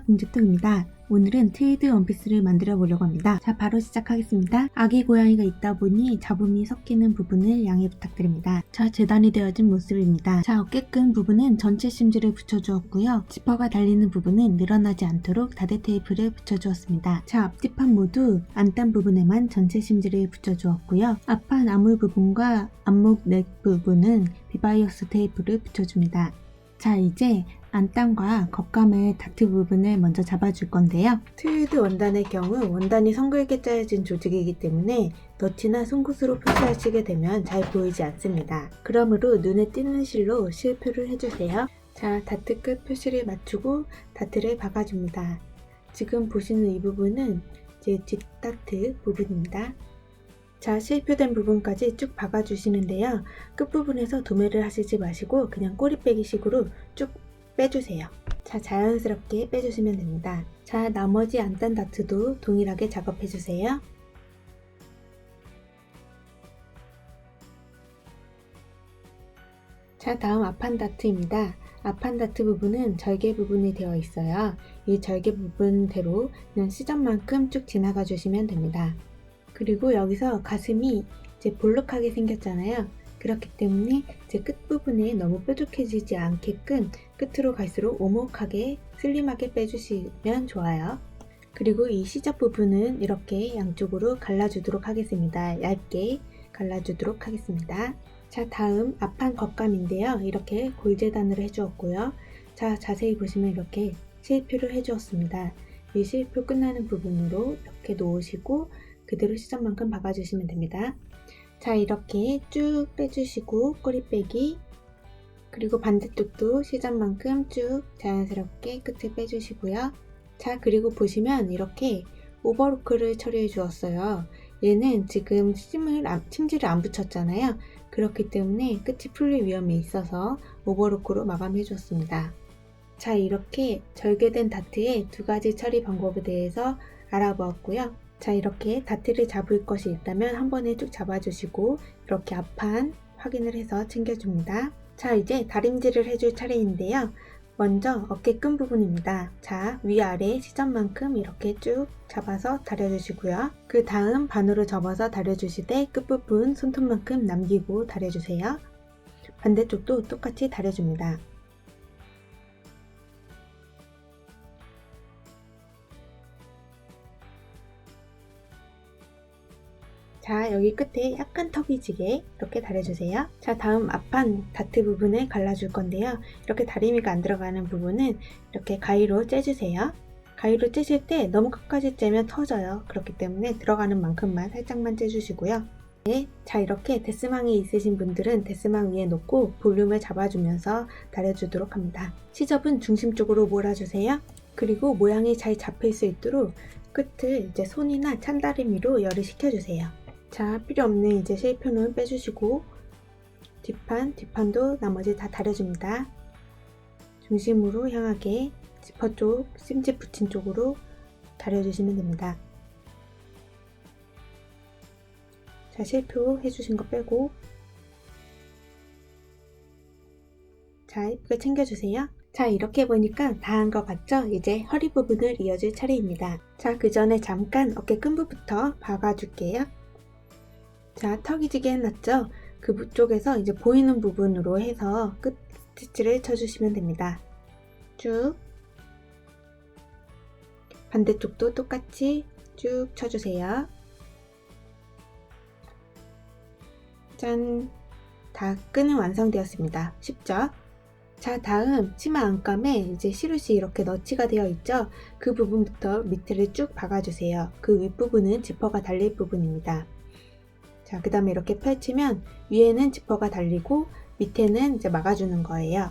공주통입니다. 오늘은 트위드 원피스를 만들어 보려고 합니다. 자, 바로 시작하겠습니다. 아기 고양이가 있다 보니 잡음이 섞이는 부분을 양해 부탁드립니다. 자, 재단이 되어진 모습입니다. 자, 어깨끈 부분은 전체 심지를 붙여주었고요. 지퍼가 달리는 부분은 늘어나지 않도록 다대 테이프를 붙여주었습니다. 자, 앞뒤판 모두 안단 부분에만 전체 심지를 붙여주었고요. 앞판 아물 부분과 앞목 넥 부분은 비바이어스 테이프를 붙여줍니다. 자, 이제 안단과 겉감의 다트 부분을 먼저 잡아줄 건데요. 트위드 원단의 경우 원단이 성글게 짜여진 조직이기 때문에 너티나 송곳으로 표시하시게 되면 잘 보이지 않습니다. 그러므로 눈에 띄는 실로 실표를 해주세요. 자, 다트 끝 표시를 맞추고 다트를 박아줍니다. 지금 보시는 이 부분은 이제 뒷다트 부분입니다. 자, 실표된 부분까지 쭉 박아주시는데요. 끝부분에서 도매를 하시지 마시고 그냥 꼬리빼기 식으로 쭉 빼주세요. 자, 자연스럽게 빼주시면 됩니다. 자, 나머지 안단 다트도 동일하게 작업해주세요. 자, 다음 앞판 다트입니다. 앞판 다트 부분은 절개 부분이 되어 있어요. 이 절개 부분대로 그냥 시접만큼 쭉 지나가 주시면 됩니다. 그리고 여기서 가슴이 이제 볼록하게 생겼잖아요. 그렇기 때문에 이제 끝부분에 너무 뾰족해지지 않게끔 끝으로 갈수록 오목하게 슬림하게 빼주시면 좋아요. 그리고 이 시접 부분은 이렇게 양쪽으로 갈라주도록 하겠습니다. 얇게 갈라주도록 하겠습니다. 자, 다음 앞판 겉감인데요. 이렇게 골재단으로 해주었고요. 자, 자세히 보시면 이렇게 실표를 해주었습니다. 이 실표 끝나는 부분으로 이렇게 놓으시고 그대로 시접만큼 박아주시면 됩니다. 자, 이렇게 쭉 빼주시고 꼬리 빼기, 그리고 반대쪽도 시접만큼 쭉 자연스럽게 끝을 빼주시고요. 자, 그리고 보시면 이렇게 오버로크를 처리해 주었어요. 얘는 지금 침지를 안 붙였잖아요. 그렇기 때문에 끝이 풀릴 위험이 있어서 오버로크로 마감해 주었습니다. 자, 이렇게 절개된 다트의 두 가지 처리 방법에 대해서 알아보았고요. 자, 이렇게 다트를 잡을 것이 있다면 한 번에 쭉 잡아주시고 이렇게 앞판 확인을 해서 챙겨줍니다. 자, 이제 다림질을 해줄 차례인데요. 먼저 어깨끈 부분입니다. 자, 위아래 시접만큼 이렇게 쭉 잡아서 다려주시고요. 그 다음 반으로 접어서 다려주시되 끝부분 손톱만큼 남기고 다려주세요. 반대쪽도 똑같이 다려줍니다. 자, 여기 끝에 약간 턱이 지게 이렇게 다려주세요. 자, 다음 앞판 다트 부분을 갈라줄 건데요. 이렇게 다리미가 안 들어가는 부분은 이렇게 가위로 째주세요. 가위로 째실 때 너무 끝까지 째면 터져요. 그렇기 때문에 들어가는 만큼만 살짝만 째주시고요. 네, 자, 이렇게 데스망이 있으신 분들은 데스망 위에 놓고 볼륨을 잡아주면서 다려주도록 합니다. 시접은 중심 쪽으로 몰아주세요. 그리고 모양이 잘 잡힐 수 있도록 끝을 이제 손이나 찬다리미로 열을 식혀주세요. 자, 필요 없는 이제 실표는 빼주시고 뒷판도 나머지 다 다려줍니다. 중심으로 향하게 지퍼 쪽, 심지 붙인 쪽으로 다려주시면 됩니다. 자, 실표 해주신 거 빼고 자, 예쁘게 챙겨주세요. 자, 이렇게 보니까 다 한 것 같죠? 이제 허리 부분을 이어줄 차례입니다. 자, 그 전에 잠깐 어깨 끈부부터 박아줄게요. 자, 턱이 지게 해놨죠? 그 쪽에서 이제 보이는 부분으로 해서 끝 스티치를 쳐주시면 됩니다. 쭉 반대쪽도 똑같이 쭉 쳐주세요. 짠! 다 끈은 완성되었습니다. 쉽죠? 자, 다음 치마 안감에 이제 시루시 이렇게 너치가 되어 있죠? 그 부분부터 밑에를 쭉 박아주세요. 그 윗부분은 지퍼가 달릴 부분입니다. 자, 그 다음에 이렇게 펼치면 위에는 지퍼가 달리고 밑에는 이제 막아주는 거예요.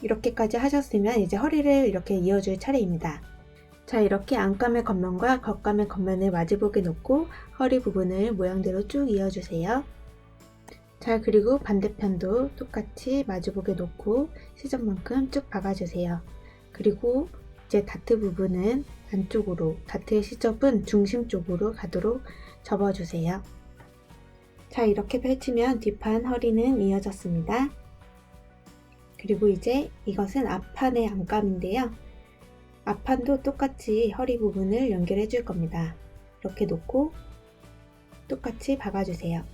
이렇게까지 하셨으면 이제 허리를 이렇게 이어줄 차례입니다. 자, 이렇게 안감의 겉면과 겉감의 겉면을 마주보게 놓고 허리 부분을 모양대로 쭉 이어주세요. 자, 그리고 반대편도 똑같이 마주보게 놓고 시접만큼 쭉 박아주세요. 그리고 이제 다트 부분은 안쪽으로, 다트의 시접은 중심 쪽으로 가도록 접어주세요. 자, 이렇게 펼치면 뒷판 허리는 이어졌습니다. 그리고 이제 이것은 앞판의 안감인데요. 앞판도 똑같이 허리 부분을 연결해 줄 겁니다. 이렇게 놓고 똑같이 박아주세요.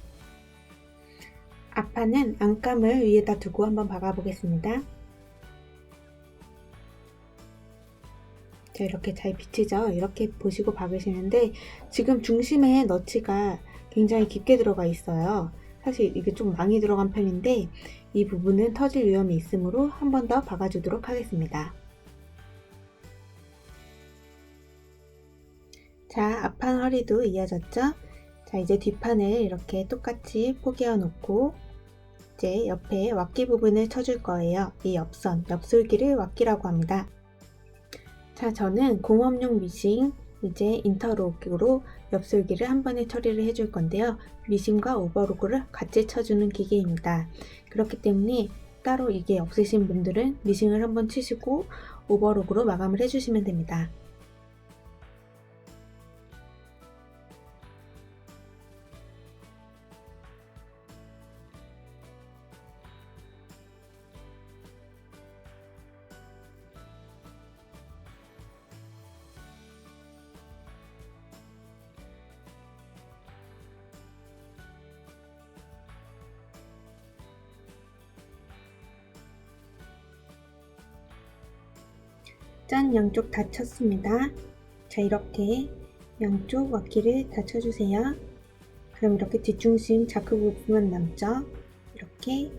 앞판은 안감을 위에다 두고 한번 박아 보겠습니다. 자, 이렇게 잘 비치죠? 이렇게 보시고 박으시는데 지금 중심에 너치가 굉장히 깊게 들어가 있어요. 사실 이게 좀 많이 들어간 편인데 이 부분은 터질 위험이 있으므로 한 번 더 박아주도록 하겠습니다. 자, 앞판 허리도 이어졌죠? 자, 이제 뒷판을 이렇게 똑같이 포개어 놓고 이제 옆에 왁기 부분을 쳐줄 거예요. 이 옆선, 옆솔기를 왁기라고 합니다. 자, 저는 공업용 미싱 이제 인터로그로 옆솔기를 한 번에 처리를 해줄 건데요. 미싱과 오버로그를 같이 쳐주는 기계입니다. 그렇기 때문에 따로 이게 없으신 분들은 미싱을 한번 치시고 오버로그로 마감을 해주시면 됩니다. 짠! 양쪽 다 쳤습니다. 자, 이렇게 양쪽 왁기를 다 쳐주세요. 그럼 이렇게 뒷중심 자크 부분만 남죠? 이렇게.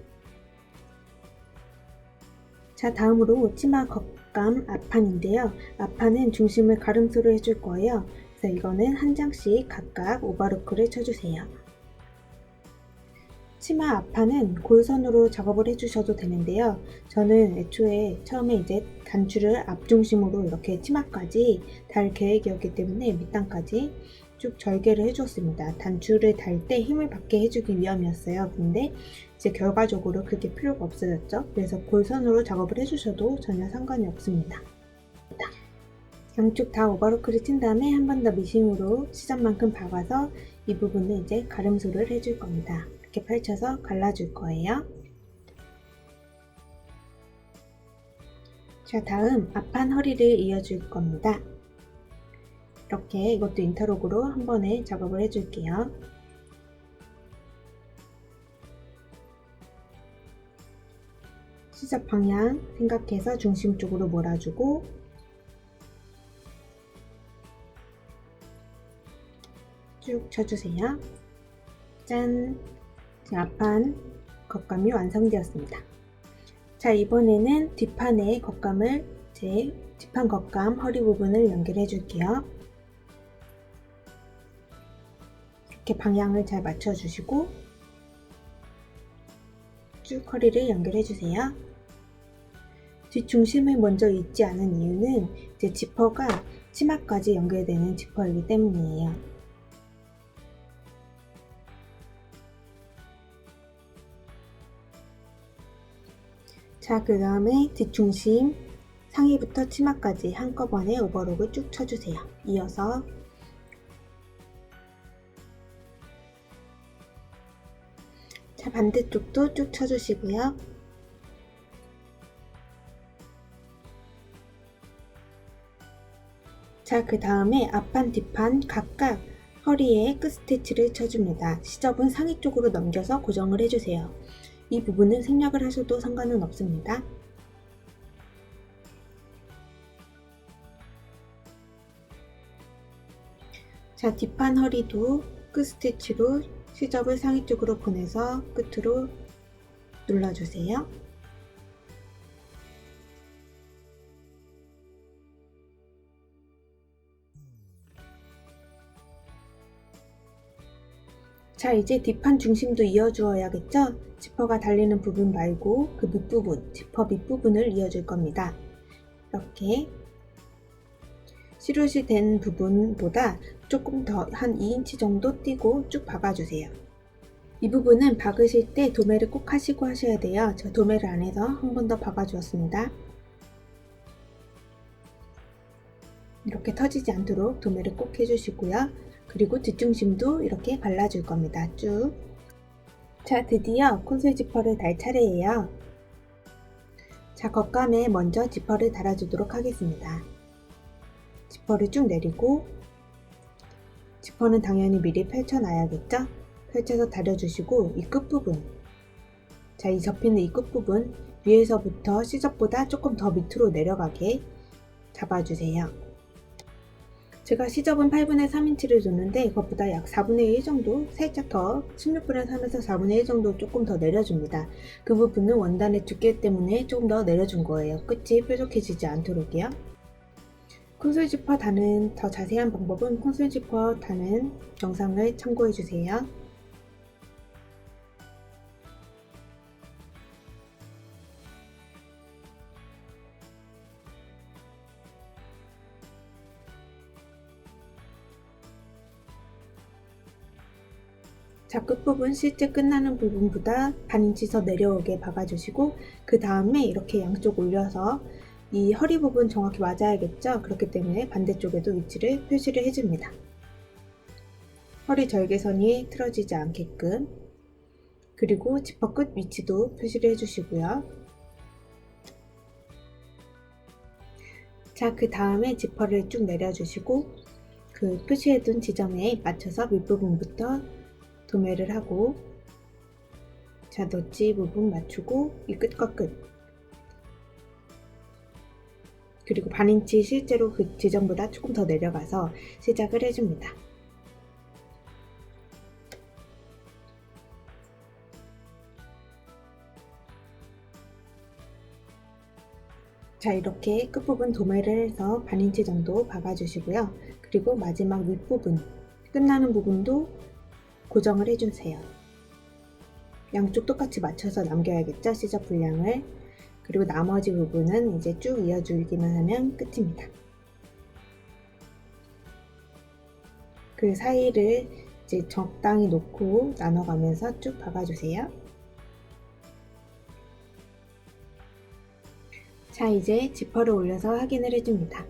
자, 다음으로 치마 겉감 앞판인데요. 앞판은 중심을 가름수로 해줄 거예요. 그래서 이거는 한 장씩 각각 오버로크를 쳐주세요. 치마 앞판은 골선으로 작업을 해주셔도 되는데요. 저는 애초에 처음에 이제 단추를 앞중심으로 이렇게 치마까지 달 계획이었기 때문에 밑단까지 쭉 절개를 해주었습니다. 단추를 달 때 힘을 받게 해주기 위함이었어요. 근데 이제 결과적으로 그게 필요가 없어졌죠. 그래서 골선으로 작업을 해주셔도 전혀 상관이 없습니다. 양쪽 다 오버로크를 친 다음에 한 번 더 미싱으로 시접만큼 박아서 이 부분을 이제 가름수를 해줄 겁니다. 이렇게 펼쳐서 갈라줄 거예요. 자, 다음 앞판 허리를 이어줄 겁니다. 이렇게 이것도 인터록으로 한 번에 작업을 해줄게요. 시접 방향 생각해서 중심 쪽으로 몰아주고 쭉 쳐주세요. 짠! 앞판 겉감이 완성되었습니다. 자, 이번에는 뒷판의 겉감을 뒷판 겉감 허리 부분을 연결해 줄게요. 이렇게 방향을 잘 맞춰 주시고 쭉 허리를 연결해 주세요. 뒷중심을 먼저 잊지 않은 이유는 이제 지퍼가 치마까지 연결되는 지퍼이기 때문이에요. 자, 그 다음에 뒷중심 상의부터 치마까지 한꺼번에 오버록을 쭉 쳐주세요. 이어서 자, 반대쪽도 쭉 쳐주시고요. 자, 그 다음에 앞판 뒷판 각각 허리에 끝 스티치를 쳐줍니다. 시접은 상의 쪽으로 넘겨서 고정을 해주세요. 이 부분은 생략을 하셔도 상관은 없습니다. 자, 뒷판 허리도 끝 스티치로 시접을 상의 쪽으로 보내서 끝으로 눌러주세요. 자, 이제 뒷판 중심도 이어주어야겠죠? 지퍼가 달리는 부분 말고 그 밑부분, 지퍼 밑부분을 이어줄 겁니다. 이렇게 시루시 된 부분보다 조금 더 한 2인치 정도 띄고 쭉 박아주세요. 이 부분은 박으실 때 도매를 꼭 하시고 하셔야 돼요. 제가 도매를 안 해서 한 번 더 박아주었습니다. 이렇게 터지지 않도록 도매를 꼭 해주시고요. 그리고 뒷중심도 이렇게 발라줄 겁니다. 쭉. 자, 드디어 콘솔 지퍼를 달 차례예요. 자, 겉감에 먼저 지퍼를 달아주도록 하겠습니다. 지퍼를 쭉 내리고 지퍼는 당연히 미리 펼쳐놔야겠죠? 펼쳐서 다려주시고 이 끝부분, 자, 이 접히는 이 끝부분 위에서부터 시접보다 조금 더 밑으로 내려가게 잡아주세요. 제가 시접은 8분의 3인치를 줬는데 이것보다 약 4분의 1 정도, 살짝 더 16분의 3에서 4분의 1 정도 조금 더 내려줍니다. 그 부분은 원단의 두께 때문에 조금 더 내려준 거예요. 끝이 뾰족해지지 않도록이요. 콘솔 지퍼 다는 더 자세한 방법은 콘솔 지퍼 다는 영상을 참고해주세요. 자, 끝부분 실제 끝나는 부분보다 반인치 더 내려오게 박아주시고 그 다음에 이렇게 양쪽 올려서 이 허리 부분 정확히 맞아야겠죠? 그렇기 때문에 반대쪽에도 위치를 표시를 해줍니다. 허리 절개선이 틀어지지 않게끔, 그리고 지퍼 끝 위치도 표시를 해주시고요. 자, 그 다음에 지퍼를 쭉 내려주시고 그 표시해둔 지점에 맞춰서 밑부분부터 도매를 하고, 자, 너치 부분 맞추고 이 끝과 끝, 그리고 반인치 실제로 그 지점보다 조금 더 내려가서 시작을 해줍니다. 자, 이렇게 끝부분 도매를 해서 반인치 정도 박아주시고요. 그리고 마지막 윗부분, 끝나는 부분도 고정을 해주세요. 양쪽 똑같이 맞춰서 남겨야겠죠? 시접 분량을. 그리고 나머지 부분은 이제 쭉 이어주기만 하면 끝입니다. 그 사이를 이제 적당히 놓고 나눠가면서 쭉 박아주세요. 자, 이제 지퍼를 올려서 확인을 해줍니다.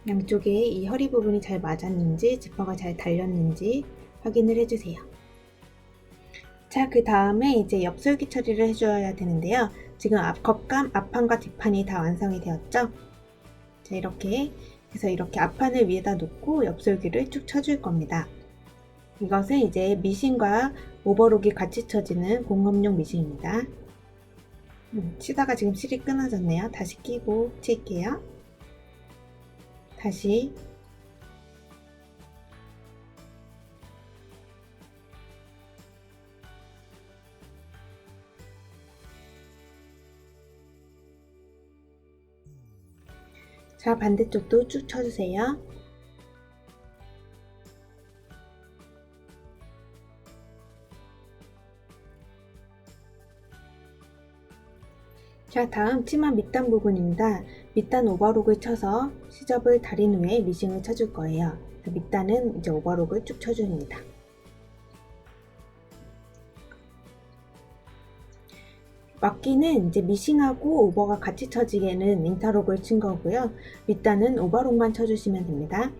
양쪽에 이 허리 부분이 잘 맞았는지, 지퍼가 잘 달렸는지 확인을 해주세요. 자, 그 다음에 이제 옆솔기 처리를 해줘야 되는데요. 지금 겉감, 앞판과 뒷판이 다 완성이 되었죠? 자, 이렇게 해서 이렇게 앞판을 위에다 놓고 옆솔기를 쭉 쳐줄 겁니다. 이것은 이제 미싱과 오버록이 같이 쳐지는 공업용 미싱입니다. 치다가 지금 실이 끊어졌네요. 다시 끼고 칠게요. 다시 자, 반대쪽도 쭉 쳐주세요. 자, 다음 치마 밑단 부분입니다. 밑단 오버록을 쳐서 시접을 다린 후에 미싱을 쳐줄 거예요. 밑단은 이제 오버록을 쭉 쳐줍니다. 막기는 이제 미싱하고 오버가 같이 쳐지게는 인터록을 친 거고요. 밑단은 오버록만 쳐주시면 됩니다.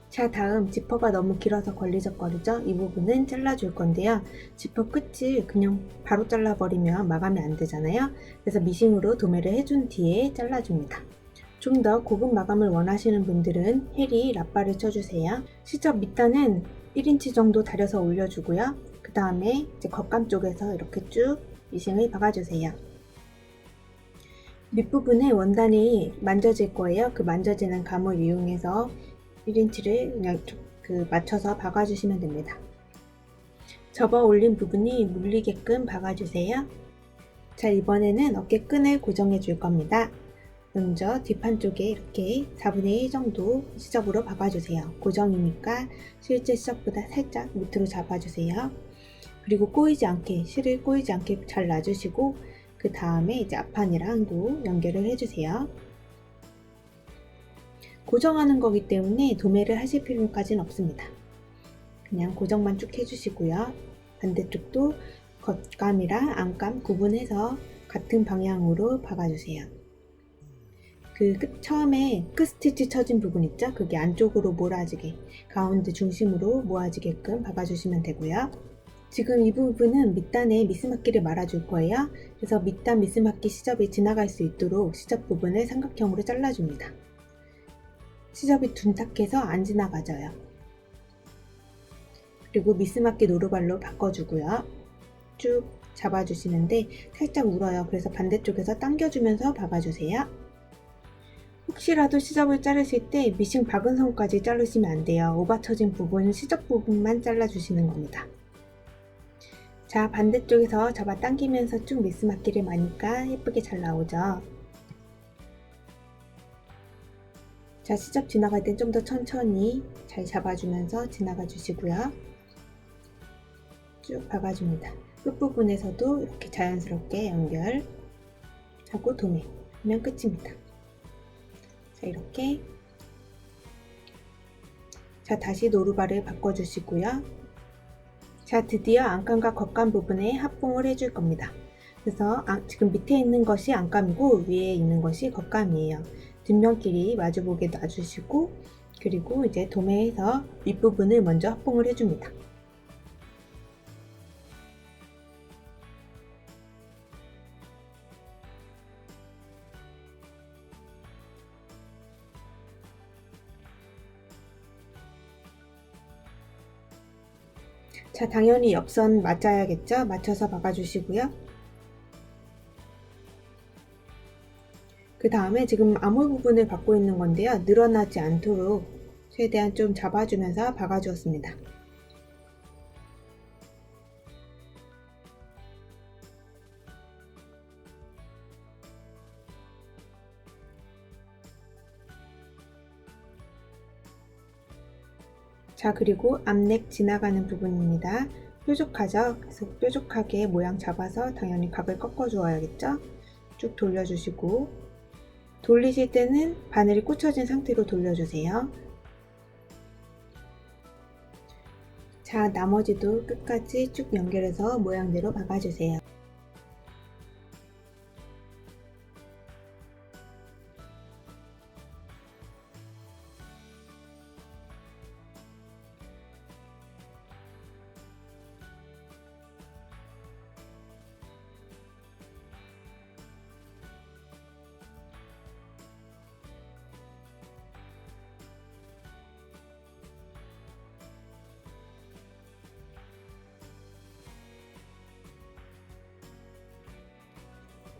자, 다음 지퍼가 너무 길어서 걸리적거리죠? 이 부분은 잘라줄 건데요. 지퍼 끝을 그냥 바로 잘라버리면 마감이 안 되잖아요. 그래서 미싱으로 도매를 해준 뒤에 잘라줍니다. 좀 더 고급 마감을 원하시는 분들은 헤리 랍바를 쳐주세요. 시접 밑단은 1인치 정도 다려서 올려주고요. 그 다음에 이제 겉감 쪽에서 이렇게 쭉 미싱을 박아주세요. 밑부분에 원단이 만져질 거예요. 그 만져지는 감을 이용해서 1인치를 그냥 맞춰서 박아주시면 됩니다. 접어 올린 부분이 물리게끔 박아주세요. 자, 이번에는 어깨끈을 고정해 줄 겁니다. 먼저 뒷판 쪽에 이렇게 4분의 1 정도 시접으로 박아주세요. 고정이니까 실제 시접보다 살짝 밑으로 잡아주세요. 그리고 꼬이지 않게, 실을 꼬이지 않게 잘 놔주시고 그 다음에 이제 앞판이랑도 연결을 해주세요. 고정하는 거기 때문에 도매를 하실 필요까지는 없습니다. 그냥 고정만 쭉 해주시고요. 반대쪽도 겉감이랑 안감 구분해서 같은 방향으로 박아주세요. 처음에 끝 스티치 쳐진 부분 있죠? 그게 안쪽으로 몰아지게, 가운데 중심으로 모아지게끔 박아주시면 되고요. 지금 이 부분은 밑단에 미스마키를 말아줄 거예요. 그래서 밑단 미스마키 시접이 지나갈 수 있도록 시접 부분을 삼각형으로 잘라줍니다. 시접이 둔탁해서 안 지나가져요. 그리고 미스마키 노루발로 바꿔주고요. 쭉 잡아주시는데 살짝 울어요. 그래서 반대쪽에서 당겨주면서 박아주세요. 혹시라도 시접을 자르실 때 미싱 박은 선까지 자르시면 안 돼요. 오바 쳐진 부분, 시접 부분만 잘라주시는 겁니다. 자, 반대쪽에서 잡아당기면서 쭉 미스마키를 마니까 예쁘게 잘 나오죠. 자, 시접 지나갈 땐 좀 더 천천히 잘 잡아주면서 지나가 주시고요. 쭉 박아줍니다. 끝부분에서도 이렇게 자연스럽게 연결하고 도매하면 끝입니다. 자, 이렇게. 자, 다시 노루발을 바꿔주시고요. 자, 드디어 안감과 겉감 부분에 합봉을 해줄 겁니다. 그래서 지금 밑에 있는 것이 안감이고 위에 있는 것이 겉감이에요. 뒷면끼리 마주보게 놔주시고, 그리고 이제 도매해서 윗부분을 먼저 합봉을 해줍니다. 자, 당연히 옆선 맞아야겠죠? 맞춰서 박아주시고요. 그 다음에 지금 아몰 부분을 받고 있는 건데요. 늘어나지 않도록 최대한 좀 잡아주면서 박아주었습니다. 자, 그리고 앞넥 지나가는 부분입니다. 뾰족하죠? 그래서 뾰족하게 모양 잡아서 당연히 각을 꺾어 주어야겠죠? 쭉 돌려주시고, 돌리실 때는 바늘이 꽂혀진 상태로 돌려주세요. 자, 나머지도 끝까지 쭉 연결해서 모양대로 박아주세요.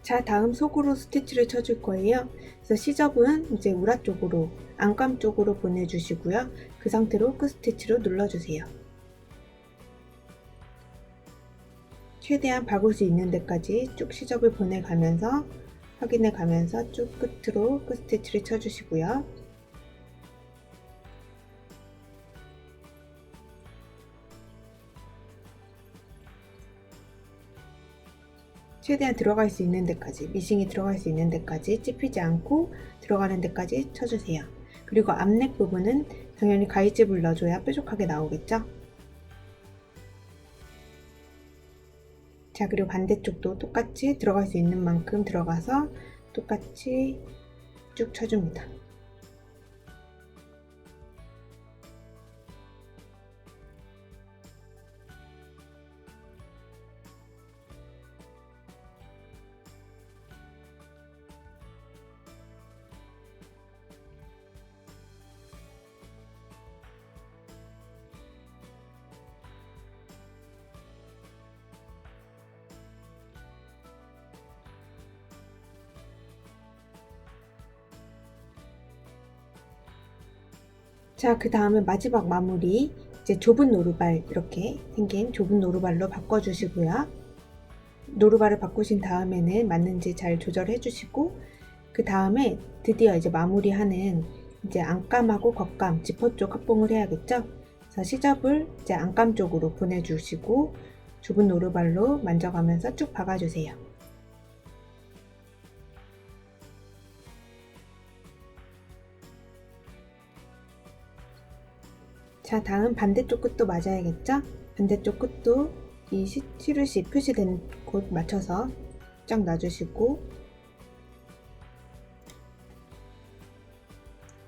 자, 다음 속으로 스티치를 쳐줄 거예요. 그래서 시접은 이제 우라 쪽으로, 안감 쪽으로 보내주시고요. 그 상태로 끝 스티치로 눌러주세요. 최대한 박을 수 있는 데까지 쭉 시접을 보내가면서 확인해 가면서 쭉 끝으로 끝 스티치를 쳐주시고요. 최대한 들어갈 수 있는 데까지, 미싱이 들어갈 수 있는 데까지 찝히지 않고 들어가는 데까지 쳐주세요. 그리고 앞넥 부분은 당연히 가위집을 넣어줘야 뾰족하게 나오겠죠? 자, 그리고 반대쪽도 똑같이 들어갈 수 있는 만큼 들어가서 똑같이 쭉 쳐줍니다. 자, 그 다음에 마지막 마무리, 이제 좁은 노루발, 이렇게 생긴 좁은 노루발로 바꿔주시고요. 노루발을 바꾸신 다음에는 맞는지 잘 조절해 주시고, 그 다음에 드디어 이제 마무리하는 이제 안감하고 겉감, 지퍼 쪽 합봉을 해야겠죠? 그래서 시접을 이제 안감 쪽으로 보내주시고, 좁은 노루발로 만져가면서 쭉 박아주세요. 자, 다음 반대쪽 끝도 맞아야겠죠? 반대쪽 끝도 이 시루시 표시된 곳 맞춰서 쫙 놔주시고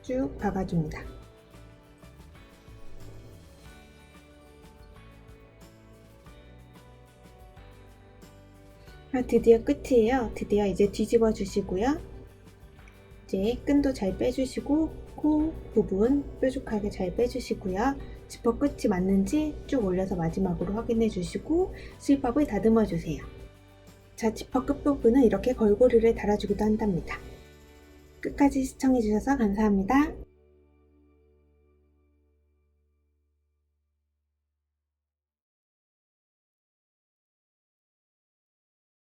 쭉 박아줍니다. 드디어 끝이에요. 드디어 이제 뒤집어 주시고요. 이제 끈도 잘 빼주시고 코 부분 뾰족하게 잘 빼주시고요. 지퍼 끝이 맞는지 쭉 올려서 마지막으로 확인해 주시고 실밥을 다듬어 주세요. 자, 지퍼 끝부분은 이렇게 걸고리를 달아주기도 한답니다. 끝까지 시청해 주셔서 감사합니다.